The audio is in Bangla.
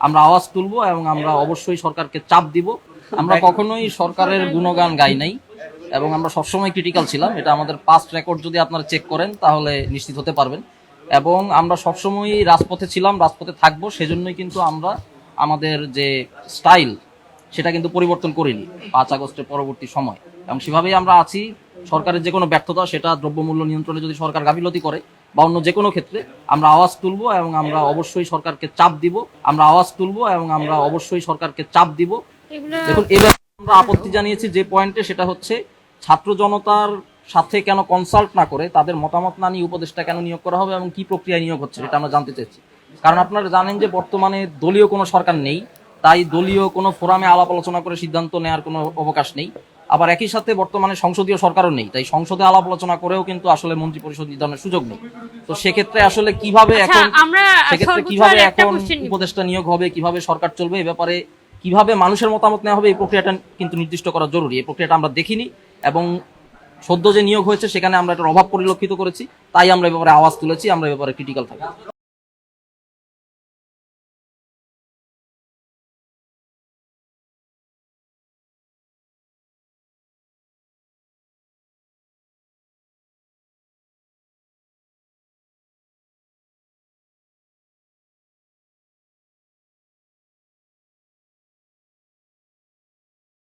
আমরা আওয়াজ তুলবো এবং আমরা অবশ্যই সরকারকে চাপ দিব। আমরা কখনোই সরকারের গুণগান গাই নাই এবং আমরা সবসময় ক্রিটিক্যাল ছিলাম। এটা আমাদের পাস্ট রেকর্ড যদি আপনারা চেক করেন তাহলে নিশ্চিত হতে পারবেন। এবং আমরা সবসময়ই রাজপথে ছিলাম, রাজপথে থাকবো। সেজন্যই কিন্তু আমরা আমাদের যে স্টাইল সেটা কিন্তু পরিবর্তন করিনি 5 আগস্টের পরবর্তী সময়, এবং সেভাবেই আমরা আছি। সরকারের যে কোনো ব্যর্থতা, সেটা দ্রব্যমূল্য নিয়ন্ত্রণে যদি সরকার গাফিলতি করে বা অন্য যে কোনো ক্ষেত্রে, আমরা আওয়াজ তুলবো এবং আমরা অবশ্যই সরকারকে চাপ দিব। আমরা আওয়াজ তুলবো এবং আমরা অবশ্যই সরকারকে চাপ দিব। দেখুন, এবার আমরা আপত্তি জানিয়েছি যে পয়েন্টে, সেটা হচ্ছে ছাত্র জনতার সাথে কেন কনসাল্ট না করে, তাদের মতামত না নিয়ে উপদেষ্টা কেন নিয়োগ করা হবে এবং কি প্রক্রিয়ায় নিয়োগ হচ্ছে, এটা আমরা জানতে চাইছি। কারণ আপনারা জানেন যে বর্তমানে দলীয় কোনো সরকার নেই, তাই দলীয় কোনো ফোরামে আলাপ আলোচনা করে সিদ্ধান্ত নেওয়ার কোনো অবকাশ নেই। আবার একই সাথে বর্তমানে সংসদীয় সরকারও নেই, তাই সংসদে আলাপ আলোচনা করেও কিন্তু আসলে মন্ত্রী পরিষদ নির্ধারণের সুযোগ নেই। তো সেক্ষেত্রে আসলে কিভাবে এখন উপদেষ্টা নিয়োগ হবে, কিভাবে সরকার চলবে, এ ব্যাপারে কিভাবে মানুষের মতামত নেওয়া হবে, এই প্রক্রিয়াটা কিন্তু নির্দিষ্ট করা জরুরি। এই প্রক্রিয়াটা আমরা দেখিনি এবং সদ্য যে নিয়োগ হয়েছে সেখানে আমরা এটার অভাব পরিলক্ষিত করেছি, তাই আমরা এ ব্যাপারে আওয়াজ তুলেছি, আমরা এ ব্যাপারে ক্রিটিক্যাল থাকি।